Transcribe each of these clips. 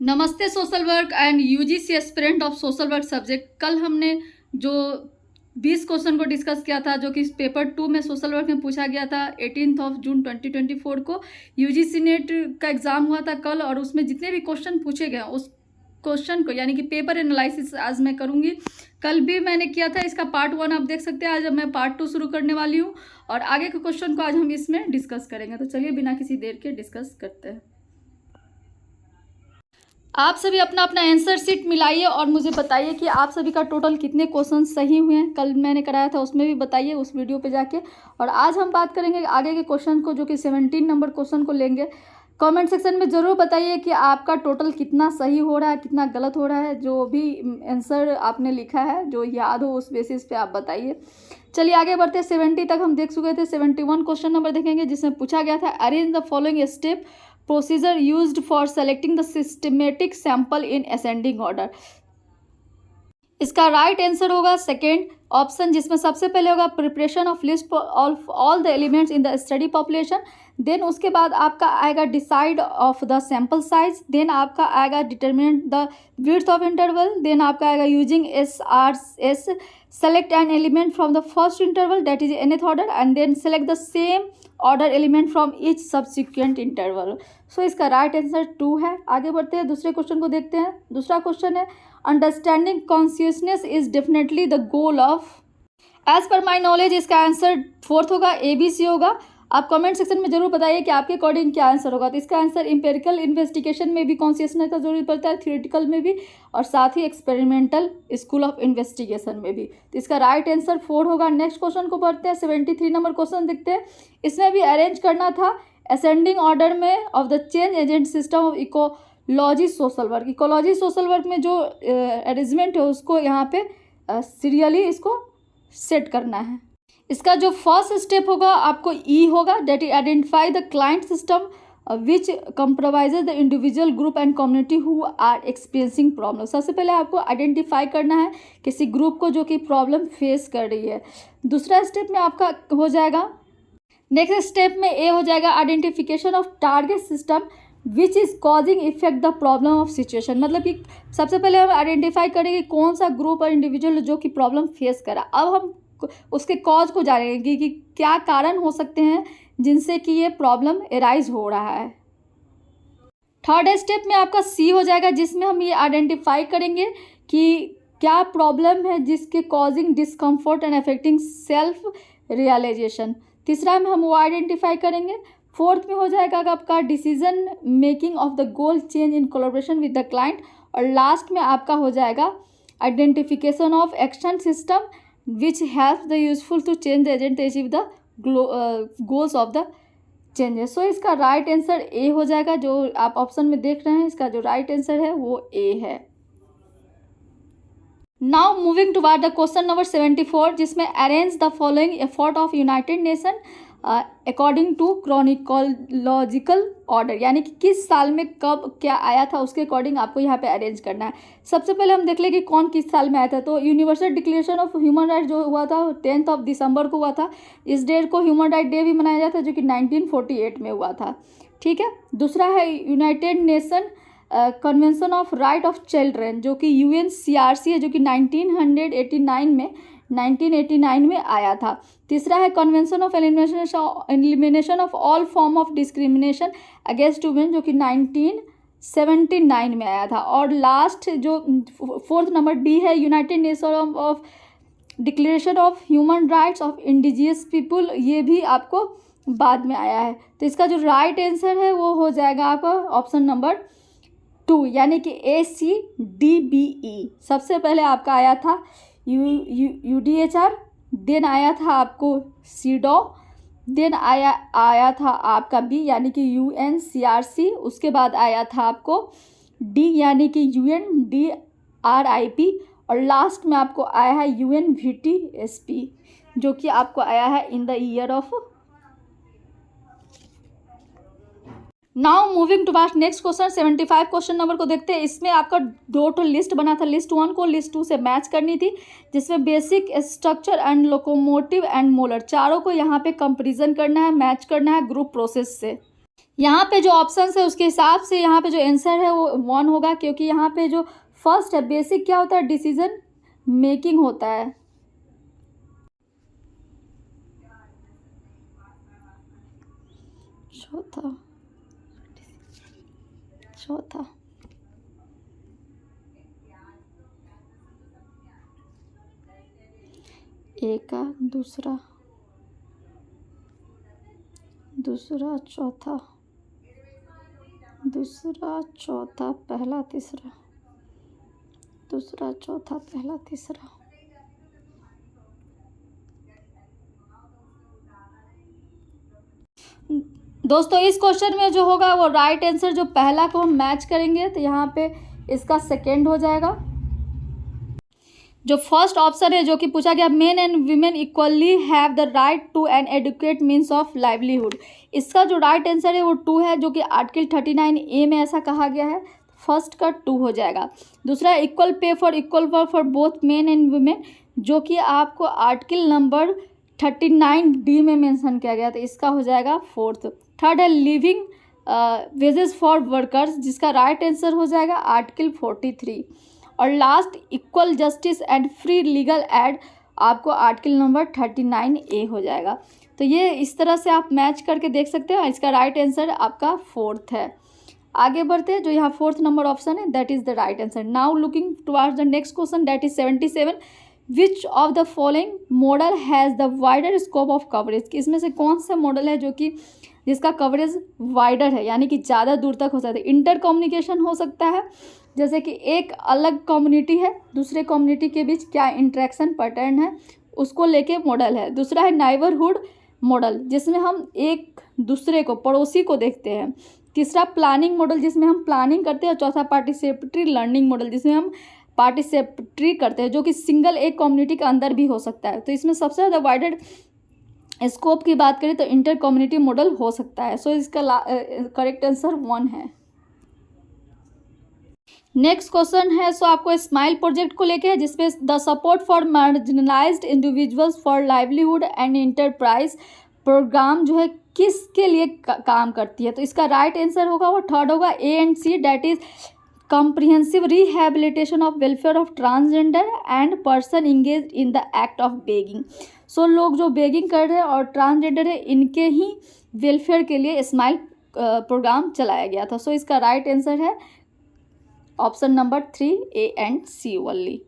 नमस्ते social work and UGC aspirant of social work subject. कल हमने जो 20 क्वेश्चन को डिस्कस किया था जो कि पेपर 2 में सोशल वर्क में पूछा गया था 18 जून 2024 को यूजीसी नेट का एग्ज़ाम हुआ था कल, और उसमें जितने भी क्वेश्चन पूछे गए उस क्वेश्चन को यानी कि पेपर एनालिसिस आज मैं करूँगी। कल भी मैंने किया था, इसका पार्ट 1 आप देख सकते हैं। आज मैं पार्ट 2 शुरू करने वाली हूँ और आगे के क्वेश्चन को आज हम इसमें डिस्कस करेंगे। तो चलिए बिना किसी देर के डिस्कस करते हैं। आप सभी अपना अपना आंसर शीट मिलाइए और मुझे बताइए कि आप सभी का टोटल कितने क्वेश्चन सही हुए हैं। कल मैंने कराया था उसमें भी बताइए उस वीडियो पे जाके। और आज हम बात करेंगे आगे के क्वेश्चन को जो कि 17 नंबर क्वेश्चन को लेंगे। कमेंट सेक्शन में ज़रूर बताइए कि आपका टोटल कितना सही हो रहा है, कितना गलत हो रहा है। जो भी आंसर आपने लिखा है जो याद हो उस बेसिस पे आप बताइए। चलिए आगे बढ़ते हैं। 70 तक हम देख चुके थे। 71 क्वेश्चन नंबर देखेंगे जिसमें पूछा गया था arrange the following step procedure used for selecting the systematic sample in ascending order. इसका राइट आंसर होगा सेकेंड ऑप्शन, जिसमें सबसे पहले होगा preparation of list of all the elements in the study population. Then उसके बाद आपका आएगा decide of the sample size. Then आपका आएगा determine the width of interval. Then आपका आएगा using SRS select an element from the first interval that is nth order and then select the same order element from each subsequent interval. So इसका right answer 2 है। आगे बढ़ते हैं, दूसरे question को देखते हैं। दूसरा क्वेश्चन है understanding consciousness is definitely the goal of. As per my knowledge इसका आंसर 4th होगा, ABC होगा। आप कमेंट सेक्शन में जरूर बताइए कि आपके अकॉर्डिंग क्या आंसर होगा। तो इसका आंसर इंपेरिकल इन्वेस्टिगेशन में भी कॉन्शियसनेस का जरूरत पड़ता है, थियोरेटिकल में भी, और साथ ही एक्सपेरिमेंटल स्कूल ऑफ इन्वेस्टिगेशन में भी। तो इसका राइट आंसर 4 होगा। नेक्स्ट क्वेश्चन को पढ़ते हैं। 73 नंबर क्वेश्चन देखते हैं। इसमें भी अरेंज करना था असेंडिंग ऑर्डर में of the change agent system of ecology social work. Ecology social work में जो अरेंजमेंट है उसको यहाँ पे सीरियली इसको सेट करना है। इसका जो फर्स्ट स्टेप होगा आपको E होगा, that is identify the client system which compromises the individual group and community who are experiencing problem. सबसे पहले आपको आइडेंटिफाई करना है किसी ग्रुप को जो कि प्रॉब्लम फेस कर रही है। दूसरा स्टेप में आपका हो जाएगा, नेक्स्ट स्टेप में ए हो जाएगा identification of target system which is causing effect the problem of situation. मतलब कि सबसे पहले हम आइडेंटिफाई करेंगे कौन सा ग्रुप और इंडिविजुअल जो कि प्रॉब्लम फेस करा। अब हम उसके कॉज को जानेंगे कि क्या कारण हो सकते हैं जिनसे कि ये प्रॉब्लम एराइज हो रहा है। थर्ड स्टेप में आपका C हो जाएगा, जिसमें हम ये आइडेंटिफाई करेंगे कि क्या प्रॉब्लम है जिसके causing discomfort and affecting self realisation. तीसरा में हम वो आइडेंटिफाई करेंगे। फोर्थ में हो जाएगा आपका decision making of the goal change in collaboration with the client. और लास्ट में आपका हो जाएगा identification of action system which helps the useful to change the agent to achieve the goals of the changes। सो इसका right answer A हो जाएगा। जो आप ऑप्शन में देख रहे हैं इसका जो राइट आंसर है वो A है। Now moving toward the question number 74, जिसमें arrange the following effort of United Nation according to chronological order, यानी कि किस साल में कब क्या आया था उसके अकॉर्डिंग आपको यहाँ पे अरेंज करना है। सबसे पहले हम देख लें कि कौन किस साल में आया था। तो universal declaration of human right जो हुआ था 10 दिसंबर को हुआ था। इस डेट को ह्यूमन राइट डे भी मनाया जाता है जो कि 1948 में हुआ था। ठीक है। दूसरा है United nation convention of right of children जो कि UNCRC है जो कि 1989 में आया था। तीसरा है convention of elimination of all form of discrimination against women जो कि 1979 में आया था। और लास्ट जो 4th नंबर D है United nation of declaration of human rights of indigenous people, ये भी आपको बाद में आया है। तो इसका जो राइट आंसर है वो हो जाएगा आपका ऑप्शन नंबर 2 यानी कि ACDBE। सबसे पहले आपका आया था UDHR, देन आया था आपको CEDAW, देन आया था आपका B यानी कि UNCRC, उसके बाद आया था आपको D यानी कि UNDRIP, और लास्ट में आपको आया है UNVTSP जो कि आपको आया है in the year of. Now moving to vast next question 75 question number को देखते हैं। इसमें आपका 2 लिस्ट बना था, लिस्ट 1 को लिस्ट 2 से मैच करनी थी, जिसमें basic structure and locomotive and molar चारों को यहाँ पे कंपैरिजन करना है, मैच करना है ग्रुप प्रोसेस से। यहाँ पे जो ऑप्शन है उसके हिसाब से यहाँ पे जो आंसर है वो 1 होगा, क्योंकि यहाँ पे जो फर्स्ट है बेसिक क्या होता है, डिसीजन मेकिंग होता है। चौथा एक का दूसरा चौथा पहला तीसरा, दूसरा चौथा पहला तीसरा। दोस्तों इस क्वेश्चन में जो होगा वो राइट आंसर, जो पहला को हम मैच करेंगे तो यहाँ पे इसका सेकेंड हो जाएगा। जो फर्स्ट ऑप्शन है जो कि पूछा गया, men and women equally have the right to an adequate means of livelihood, इसका जो राइट आंसर है वो 2 है, जो कि आर्टिकल 39A में ऐसा कहा गया है। फर्स्ट का 2 हो जाएगा। दूसरा, equal pay for equal work for both men and women, जो कि आपको आर्टिकल नंबर 39D में मेंशन किया गया, तो इसका हो जाएगा 4th। थर्ड है लिविंग वेजेस फॉर वर्कर्स, जिसका राइट आंसर हो जाएगा आर्टिकल 43। और last, equal justice and free legal aid, आपको आर्टिकल नंबर 39A हो जाएगा। तो ये इस तरह से आप मैच करके देख सकते हो। इसका राइट आंसर आपका 4th है। आगे बढ़ते हैं, जो यहाँ 4th नंबर ऑप्शन है that is the right answer. Now looking towards the next question that is 77, which of the following model has the wider scope of coverage, इसमें से कौन सा मॉडल है जो कि जिसका कवरेज वाइडर है, यानी कि ज़्यादा दूर तक हो सकता है। इंटर कम्युनिकेशन हो सकता है, जैसे कि एक अलग कम्युनिटी है दूसरे कम्युनिटी के बीच क्या इंटरेक्शन पैटर्न है उसको लेके मॉडल है। दूसरा है नाइबरहुड मॉडल, जिसमें हम एक दूसरे को, पड़ोसी को देखते हैं। तीसरा प्लानिंग मॉडल, जिसमें हम प्लानिंग करते हैं। चौथा पार्टिसिपेटरी लर्निंग मॉडल, जिसमें हम पार्टिसिपेटरी करते हैं, जो कि सिंगल एक कम्युनिटी के अंदर भी हो सकता है। तो इसमें सबसे ज़्यादा वाइडर स्कोप की बात करें तो इंटर कम्युनिटी मॉडल हो सकता है। सो इसका करेक्ट आंसर 1 है। नेक्स्ट क्वेश्चन है, सो आपको स्माइल प्रोजेक्ट को लेके है, जिसपे the support for marginalised individuals for livelihood and enterprise programme जो है किसके लिए काम करती है। तो इसका राइट आंसर होगा वो 3rd होगा, A and C, that is comprehensive rehabilitation of welfare of transgender and person engage in the act of begging. So लोग जो बेगिंग कर रहे हैं और ट्रांसजेंडर है, इनके ही वेलफेयर के लिए स्माइल प्रोग्राम चलाया गया था। सो इसका राइट आंसर है option number 3, A and C only.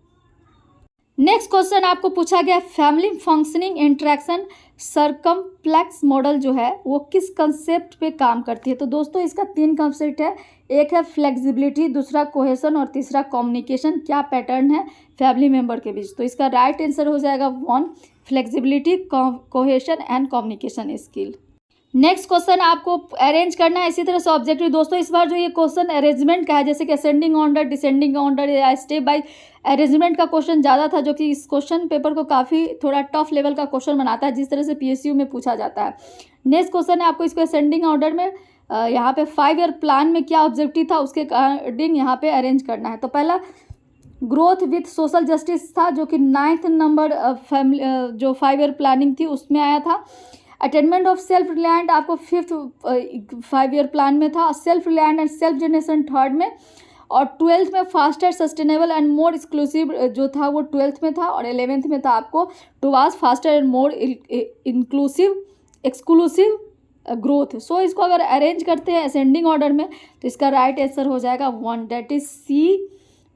Next question आपको पूछा गया, family functioning interaction circumflex model जो है वो किस कंसेप्ट पे काम करती है। तो दोस्तों इसका 3 कंसेप्ट है, एक है फ्लेक्सिबिलिटी, दूसरा कोहेशन और तीसरा कम्युनिकेशन, क्या पैटर्न है फैमिली मेंबर के बीच। तो इसका राइट आंसर हो जाएगा 1, flexibility, cohesion and communication skill. Next question आपको अरेंज करना है इसी तरह से ऑब्जेक्टिव। दोस्तों इस बार जो ये क्वेश्चन अरेंजमेंट का है, जैसे कि असेंडिंग ऑर्डर, डिसेंडिंग ऑर्डर या स्टेप बाय अरेंजमेंट का क्वेश्चन ज़्यादा था, जो कि इस क्वेश्चन पेपर को काफ़ी थोड़ा टफ लेवल का क्वेश्चन बनाता है, जिस तरह से PSU में पूछा जाता है। नेक्स्ट क्वेश्चन है आपको इसको असेंडिंग ऑर्डर में यहाँ पे 5 ईयर प्लान में क्या ऑब्जेक्टिव था उसके अकॉर्डिंग यहाँ पे अरेंज करना है। तो पहला ग्रोथ विथ सोशल जस्टिस था, जो कि 9th नंबर फैमिली जो 5 ईयर प्लानिंग थी उसमें आया था। अटेनमेंट ऑफ सेल्फ रिलायंट आपको 5th 5 ईयर प्लान में था। Self reliant and self generation 3rd में। और 12th में faster sustainable and more exclusive जो था वो 12th में था। और 11th में था आपको towards faster and more inclusive exclusive growth. So इसको अगर अरेंज करते हैं असेंडिंग ऑर्डर में तो इसका राइट आंसर हो जाएगा 1, दैट इज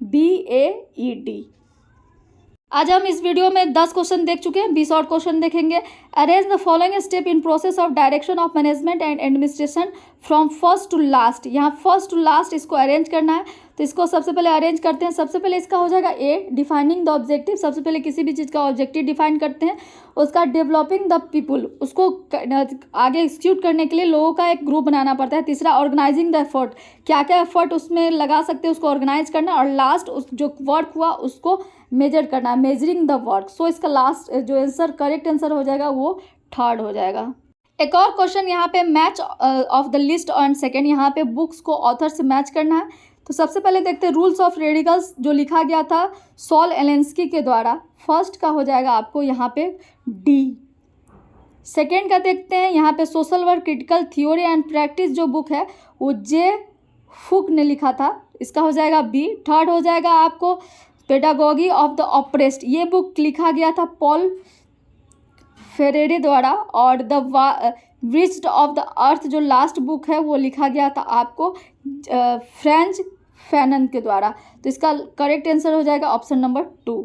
CBAED। आज हम इस वीडियो में 10 क्वेश्चन देख चुके हैं, 20 और क्वेश्चन देखेंगे। Arrange the following step in process of direction of management and administration from first to last. यहाँ फर्स्ट टू लास्ट इसको अरेंज करना है, तो इसको सबसे पहले अरेंज करते हैं। सबसे पहले इसका हो जाएगा A, डिफाइनिंग द ऑब्जेक्टिव। सबसे पहले किसी भी चीज़ का ऑब्जेक्टिव डिफाइन करते हैं। उसका डेवलपिंग द पीपुल, उसको आगे एग्जीक्यूट करने के लिए लोगों का एक ग्रुप बनाना पड़ता है। तीसरा ऑर्गेनाइजिंग द एफर्ट, क्या क्या एफर्ट उसमें लगा सकते हैं उसको ऑर्गेनाइज करना। और लास्ट उस जो वर्क हुआ उसको मेजर करना, मेजरिंग द वर्क। सो इसका लास्ट जो आंसर करेक्ट आंसर हो जाएगा वो 3rd हो जाएगा। एक और क्वेश्चन यहाँ पे match of the list and second, यहाँ पे बुक्स को ऑथर से मैच करना है। तो सबसे पहले देखते हैं रूल्स ऑफ रेडिकल्स जो लिखा गया था सॉल एलेंस्की के द्वारा। फर्स्ट का हो जाएगा आपको यहाँ पे D। सेकेंड का देखते हैं, यहाँ पे social work critical theory and practice जो बुक है वो जे फुक ने लिखा था, इसका हो जाएगा बी। थर्ड हो जाएगा आपको पेडागोगी ऑफ द ऑप्रेस्ड, ये बुक लिखा गया था पॉल फेरेरे द्वारा। और द विज्ड ऑफ द अर्थ जो लास्ट बुक है वो लिखा गया था आपको फ्रेंच फैनन के द्वारा। तो इसका करेक्ट आंसर हो जाएगा ऑप्शन नंबर 2।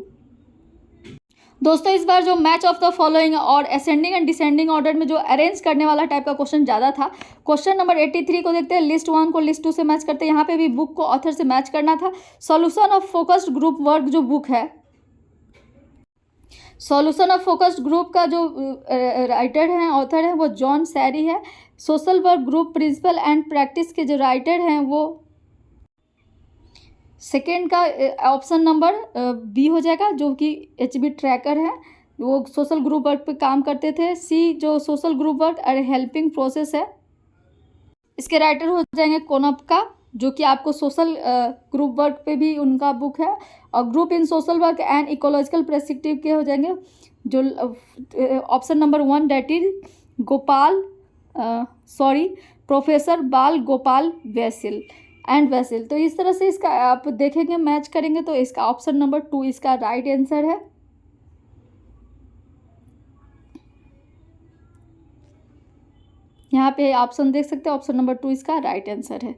दोस्तों इस बार जो मैच ऑफ द फॉलोइंग और असेंडिंग एंड डिसेंडिंग ऑर्डर में जो अरेंज करने वाला टाइप का क्वेश्चन ज़्यादा था। क्वेश्चन नंबर 83 को देखते हैं, लिस्ट 1 को लिस्ट 2 से मैच करते हैं। यहाँ पे भी बुक को ऑथर से मैच करना था। Solution of focused group work जो बुक है, सॉल्यूशन ऑफ फोकस्ड ग्रुप का जो राइटर हैं ऑथर है वो जॉन सैरी है। Social work group principle and practice के जो राइटर हैं वो सेकेंड का ऑप्शन नंबर बी हो जाएगा, जो कि HB ट्रैकर है, वो सोशल ग्रुप वर्क पे काम करते थे। सी जो सोशल ग्रुप वर्क और हेल्पिंग प्रोसेस है, इसके राइटर हो जाएंगे कोनपका, जो कि आपको सोशल ग्रुप वर्क पे भी उनका बुक है। और group in social work and ecological perspective के हो जाएंगे जो option number 1 that is professor Bal Gopal वैसिल and वैसिल। तो इस तरह से इसका आप देखेंगे मैच करेंगे तो इसका ऑप्शन नंबर 2 इसका राइट आंसर है। यहाँ पे ऑप्शन देख सकते हैं, ऑप्शन नंबर 2 इसका राइट आंसर है।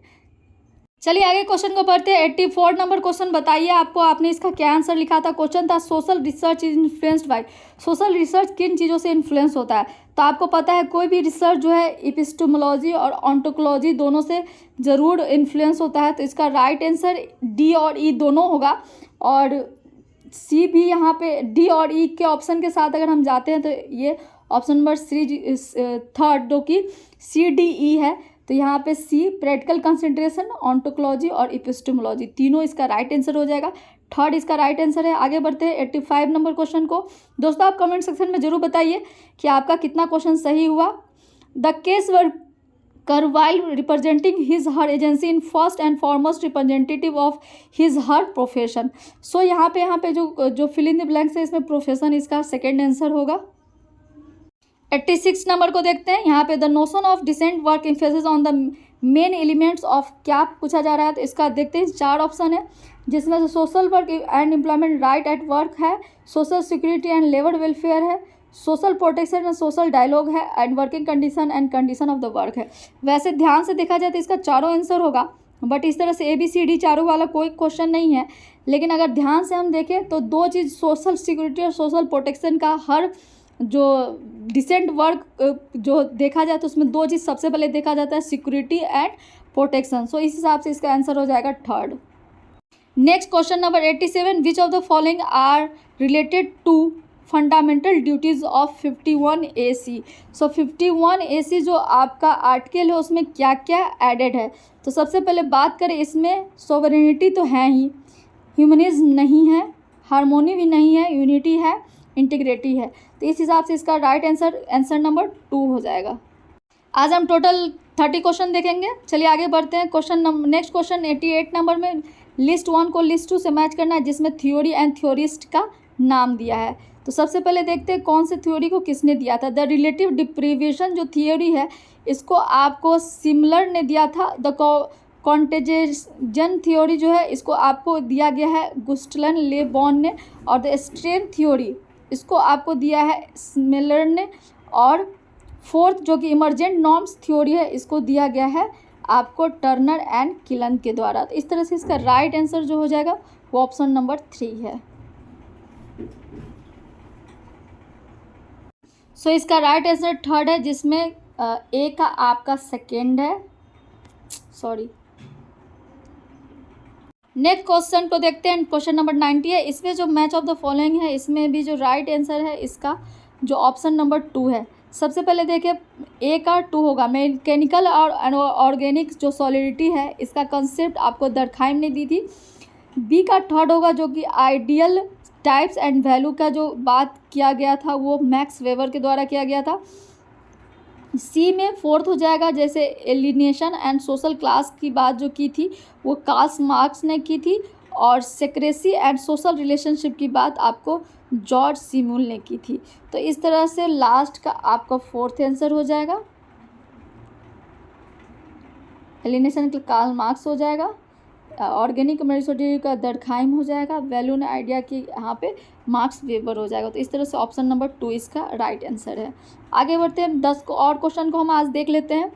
चलिए आगे क्वेश्चन को पढ़ते हैं। 84 नंबर क्वेश्चन बताइए आपको, आपने इसका क्या आंसर लिखा था। क्वेश्चन था social research is influenced by, social research किन चीज़ों से इन्फ्लुएंस होता है। तो आपको पता है कोई भी रिसर्च जो है एपिस्टेमोलॉजी और ऑन्टोलॉजी दोनों से ज़रूर इन्फ्लुएंस होता है। तो इसका राइट आंसर डी और ई दोनों होगा। और सी भी यहाँ पे डी और ई के ऑप्शन के साथ अगर हम जाते हैं तो ये ऑप्शन नंबर 3 जो कि CDE है। तो यहाँ पे सी प्रैक्टिकल कंसंट्रेशन, ऑन्टोलॉजी और एपिस्टेमोलॉजी तीनों इसका राइट आंसर हो जाएगा। थर्ड इसका राइट आंसर है। आगे बढ़ते हैं 85 नंबर क्वेश्चन को। दोस्तों आप कमेंट सेक्शन में जरूर बताइए कि आपका कितना क्वेश्चन सही हुआ। The case were while representing his her agency in first and foremost representative of his her profession। सो यहाँ पे जो fill in the blanks है इसमें प्रोफेशन इसका सेकेंड आंसर होगा। 86 नंबर को देखते हैं। यहाँ पे the notion of decent work emphasis on the main elements of क्या पूछा जा रहा है। तो इसका देखते हैं 4 ऑप्शन है, जिसमें से social work and employment right at work है, social security and labour welfare है, social protection and social dialogue है, and working condition and condition of the work है। वैसे ध्यान से देखा जाए तो इसका चारों आंसर होगा, बट इस तरह से ABCD चारों वाला कोई क्वेश्चन नहीं है। लेकिन अगर ध्यान से हम देखें तो 2 चीज़ सोशल सिक्योरिटी और सोशल प्रोटेक्शन का हर जो डिसेंट वर्क जो देखा जाए तो उसमें 2 चीज़ सबसे पहले देखा जाता है, सिक्योरिटी एंड प्रोटेक्शन। सो इस हिसाब से इसका आंसर हो जाएगा third. Next question number 87, which of the following are related to fundamental duties of 51 AC। So 51 AC जो आपका आर्टिकल है उसमें क्या क्या एडेड है। तो सबसे पहले बात करें, इसमें सोवरेनिटी तो है ही, ह्यूमनिज्म नहीं है, हार्मोनी भी नहीं है, यूनिटी है, इंटीग्रिटी है। तो इस हिसाब से इसका राइट आंसर नंबर 2 हो जाएगा। आज हम टोटल 30 क्वेश्चन देखेंगे। चलिए आगे बढ़ते हैं। नेक्स्ट क्वेश्चन 88 नंबर में लिस्ट 1 को लिस्ट 2 से मैच करना है, जिसमें थ्योरी एंड थ्योरिस्ट का नाम दिया है। तो सबसे पहले देखते हैं कौन से थ्योरी को किसने दिया था। द रिलेटिव डिप्रीवेशन जो थ्योरी है इसको आपको सिमिलर ने दिया था। द कॉन्टेजन थ्योरी जो है इसको आपको दिया गया है गुस्टलन ले बॉन ने। और द स्ट्रेन थ्योरी इसको आपको दिया है स्मेलर ने। और फोर्थ जो कि इमरजेंट नॉर्म्स थ्योरी है इसको दिया गया है आपको टर्नर एंड किलन के द्वारा। तो इस तरह से इसका राइट आंसर जो हो जाएगा वो ऑप्शन नंबर 3 है। सो इसका राइट आंसर थर्ड है, जिसमें ए का आपका सेकेंड है, सॉरी। नेक्स्ट क्वेश्चन को देखते हैं। क्वेश्चन नंबर 90 है। इसमें जो मैच ऑफ द फॉलोइंग है इसमें भी जो राइट आंसर है इसका जो ऑप्शन नंबर 2 है। सबसे पहले देखिए ए का 2 होगा, मैकेनिकल और ऑर्गेनिक जो सॉलिडिटी है इसका कंसेप्ट आपको दरखाइम ने दी थी। बी का थर्ड होगा जो कि आइडियल टाइप्स एंड वैल्यू का जो बात किया गया था वो मैक्स वेबर के द्वारा किया गया था। सी में फोर्थ हो जाएगा, जैसे एलिनेशन एंड सोशल क्लास की बात जो की थी वो कार्ल मार्क्स ने की थी। और सेक्रेसी एंड सोशल रिलेशनशिप की बात आपको जॉर्ज सिमुल ने की थी। तो इस तरह से लास्ट का आपका फोर्थ आंसर हो जाएगा, एलिनेशन का कार्ल मार्क्स हो जाएगा, ऑर्गेनिक मेथोडोलॉजी का दर्कहाइम हो जाएगा, वैल्यू एंड आइडिया की यहाँ पे मार्क्स वेबर हो जाएगा। तो इस तरह से ऑप्शन नंबर 2 इसका राइट आंसर है। आगे बढ़ते हैं, 10 को और क्वेश्चन को हम आज देख लेते हैं।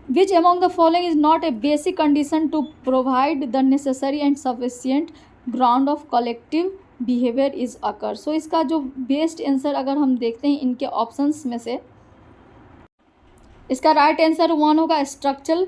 Which among the following is not a basic condition to provide the necessary and sufficient ground of collective behaviour is occur. So इसका जो बेस्ट आंसर अगर हम देखते हैं इनके ऑप्शंस में से, इसका राइट आंसर 1 होगा, स्ट्रक्चरल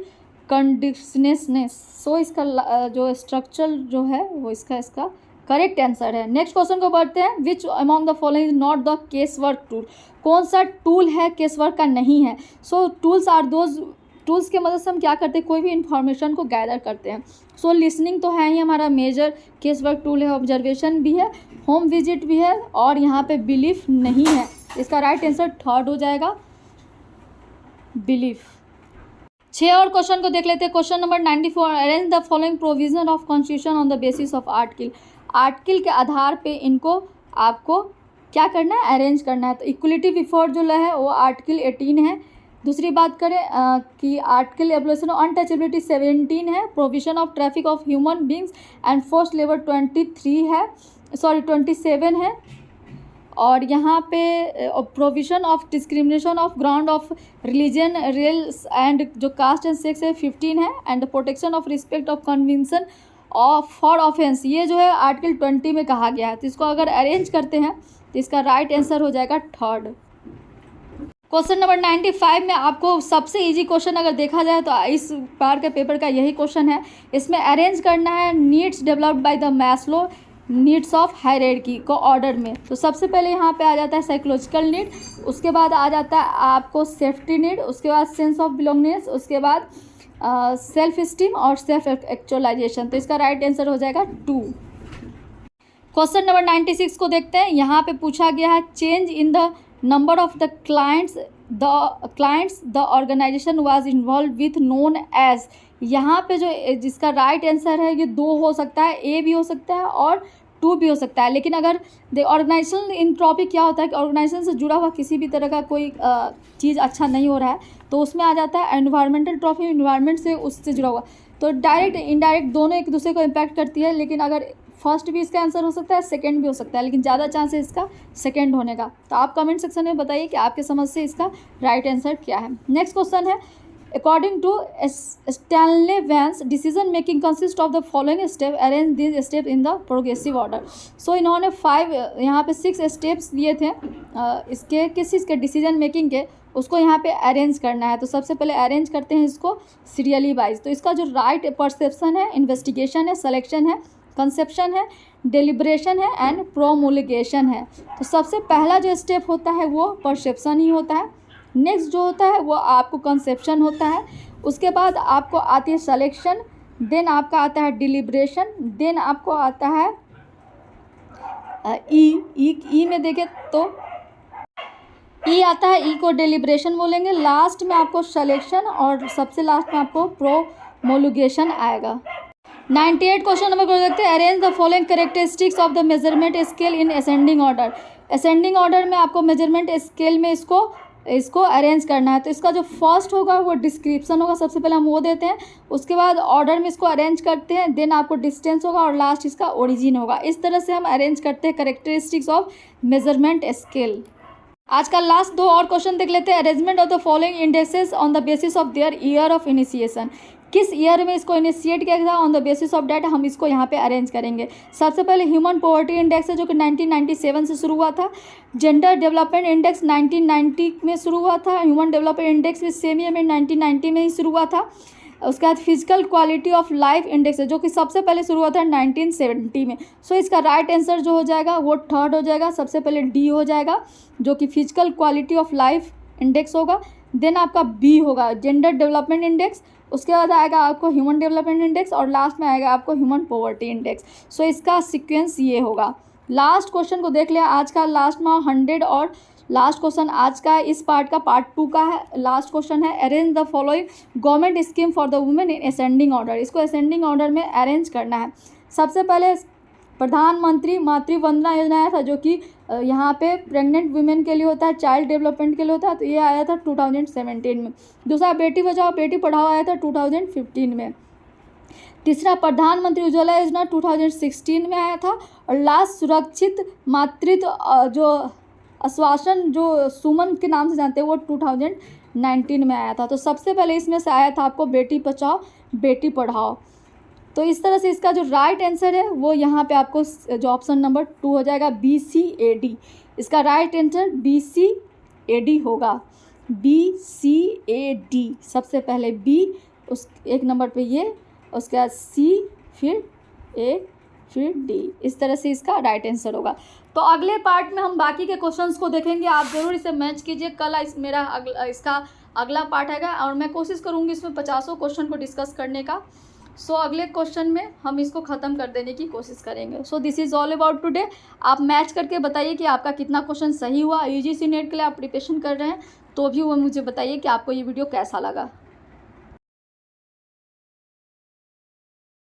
कंडीशनेसनेस। सो इसका जो स्ट्रक्चरल जो है वो इसका करेक्ट आंसर है। नेक्स्ट क्वेश्चन को बढ़ते हैं, which among the following is not the case work tool. कौन सा टूल है केस वर्क का नहीं है। सो टूल्स आर दोज, टूल्स के मदद से हम क्या करते हैं, कोई भी इंफॉर्मेशन को गैदर करते हैं। सो लिसनिंग तो है ही हमारा मेजर केस वर्क टूल है, ऑब्जर्वेशन भी है, होम विजिट भी है, और यहाँ पे बिलीफ नहीं है। इसका राइट आंसर 3rd हो जाएगा, बिलीफ। 6 और क्वेश्चन को देख लेते हैं। Question number 94, arrange the following provision of constitution on the basis of article. Article के आधार पे इनको आपको क्या करना है, अरेंज करना है। तो इक्वलिटी बिफोर जो है वो आर्टिकल 18 है। दूसरी बात करें कि आर्टिकल एबोलिशन ऑफ अनटचेबिलिटी 17 है। Provision of traffic of human beings and forced labour 27 है। और यहाँ पे provision of discrimination of ground of religion, race and जो कास्ट एंड सेक्स है 15 है। And protection of respect of convention of for offence, ये जो है आर्टिकल 20 में कहा गया है। तो इसको अगर अरेंज करते हैं तो इसका राइट आंसर हो जाएगा 3rd। क्वेश्चन नंबर 95 में आपको सबसे इजी क्वेश्चन अगर देखा जाए तो इस बार के पेपर का यही क्वेश्चन है। इसमें अरेंज करना है needs developed by the Maslow needs of hierarchy को ऑर्डर में। तो सबसे पहले यहाँ पे आ जाता है साइकोलॉजिकल नीड, उसके बाद आ जाता है आपको सेफ्टी नीड, उसके बाद सेंस ऑफ बिलोंगिंगनेस, उसके बाद सेल्फ स्टीम और सेल्फ एक्चुअलाइजेशन। तो इसका राइट आंसर हो जाएगा 2। क्वेश्चन नंबर 96 को देखते हैं। यहाँ पे पूछा गया है, change in the number of the clients the organisation was involve with known as. यहाँ पे जो जिसका राइट आंसर है ये 2 हो सकता है, ए भी हो सकता है और 2 भी हो सकता है। लेकिन अगर ऑर्गेनाइजेशन इंट्रोपी क्या होता है कि ऑर्गेनाइजेशन से जुड़ा हुआ किसी भी तरह का कोई चीज़ अच्छा नहीं हो रहा है तो उसमें आ जाता है एनवायरमेंटल ट्रॉफी, इन्वायरमेंट से उससे जुड़ा हुआ। तो डायरेक्ट इनडायरेक्ट दोनों एक दूसरे को इम्पैक्ट करती है। लेकिन अगर फर्स्ट भी इसका आंसर हो सकता है, सेकंड भी हो सकता है, लेकिन ज़्यादा चांस है इसका सेकंड होने का। तो आप कमेंट सेक्शन में बताइए कि आपके समझ से इसका राइट आंसर क्या है। नेक्स्ट क्वेश्चन है, according to Stanley Vance decision making consist of the following step, arrange this step in the progressive order. So इन्होंने 5 यहाँ पे 6 स्टेप्स दिए थे इसके किस चीज़ के डिसीजन मेकिंग के, उसको यहाँ पे अरेंज करना है। तो सबसे पहले अरेंज करते हैं इसको सीरियली वाइज। तो इसका जो राइट परसेप्शन है, इन्वेस्टिगेशन है, सिलेक्शन है, कंसेप्शन है, डेलिब्रेशन है एंड प्रोमुलगेशन है। तो सबसे पहला जो स्टेप होता है वो परसेप्शन ही होता है। नेक्स्ट जो होता है वो आपको कंसेप्शन होता है। उसके बाद आपको आती है सिलेक्शन, देन आपका आता है डिलिब्रेशन, देन आपको आता है ई में देखें तो ई आता है, ई को डेलिब्रेशन बोलेंगे। लास्ट में आपको सिलेक्शन और सबसे लास्ट में आपको प्रोमुलगेशन आएगा। 98 क्वेश्चन नंबर को देखते हैं, arrange the following characteristics of the measurement scale in ascending order. Ascending order में आपको मेजरमेंट स्केल में इसको अरेंज करना है। तो इसका जो फर्स्ट होगा वो डिस्क्रिप्शन होगा, सबसे पहले हम वो देते हैं। उसके बाद ऑर्डर में इसको अरेंज करते हैं, देन आपको डिस्टेंस होगा और लास्ट इसका ओरिजिन होगा। इस तरह से हम अरेंज करते हैं कैरेक्टरिस्टिक्स ऑफ मेजरमेंट स्केल। आज का लास्ट 2 और क्वेश्चन देख लेते हैं, arrangement of the following indexes on the basis of their year of initiation. किस ईयर में इसको इनिशिएट किया गया, on the basis of date हम इसको यहाँ पे अरेंज करेंगे। सबसे पहले ह्यूमन पॉवर्टी इंडेक्स है जो कि 1997 से शुरू हुआ था। जेंडर डेवलपमेंट इंडेक्स 1990 में शुरू हुआ था। ह्यूमन डेवलपमेंट इंडेक्स भी सेम ईयर में 1990 में ही शुरू हुआ था। उसके बाद physical quality of life index है जो कि सबसे पहले शुरू हुआ था 1970 में। सो इसका राइट आंसर जो हो जाएगा वो 3rd हो जाएगा। सबसे पहले डी हो जाएगा जो कि physical quality of life index होगा, देन आपका बी होगा जेंडर डेवलपमेंट इंडेक्स, उसके बाद आएगा आपको ह्यूमन डेवलपमेंट इंडेक्स और लास्ट में आएगा आपको ह्यूमन पॉवर्टी इंडेक्स। सो इसका सीक्वेंस ये होगा। लास्ट क्वेश्चन को देख लिया, आज का लास्ट में 100 और लास्ट क्वेश्चन आज का इस पार्ट का पार्ट 2 का है। लास्ट क्वेश्चन है, arrange the following government scheme for the women in ascending order. इसको असेंडिंग ऑर्डर में अरेंज करना है। सबसे पहले प्रधानमंत्री मातृ वंदना योजना आया था, जो कि यहाँ पे प्रेग्नेंट वुमेन के लिए होता है, चाइल्ड डेवलपमेंट के लिए होता है, तो ये आया था 2017 में। दूसरा बेटी बचाओ बेटी पढ़ाओ आया था 2015 में। तीसरा प्रधानमंत्री उज्ज्वला योजना 2016 में आया था। और लास्ट सुरक्षित मातृत्व जो आश्वासन जो सुमन के नाम से जानते हैं वो 2019 में आया था। तो सबसे पहले इसमें से आया था आपको बेटी बचाओ बेटी पढ़ाओ। तो इस तरह से इसका जो राइट आंसर है वो यहाँ पे आपको जो ऑप्शन नंबर 2 हो जाएगा BCAD। इसका राइट आंसर BCAD होगा, BCAD। सबसे पहले B, उस एक नंबर पे ये, उसके बाद C, फिर A, फिर D। इस तरह से इसका राइट आंसर होगा। तो अगले पार्ट में हम बाकी के क्वेश्चंस को देखेंगे। आप ज़रूर इसे मैच कीजिए। कल इसका अगला पार्ट आएगा और मैं कोशिश करूँगी इसमें 50 क्वेश्चन को डिस्कस करने का। सो अगले क्वेश्चन में हम इसको ख़त्म कर देने की कोशिश करेंगे। So this is all about today. आप मैच करके बताइए कि आपका कितना क्वेश्चन सही हुआ। UGC नेट के लिए आप प्रिपरेशन कर रहे हैं तो भी वो मुझे बताइए कि आपको ये वीडियो कैसा लगा।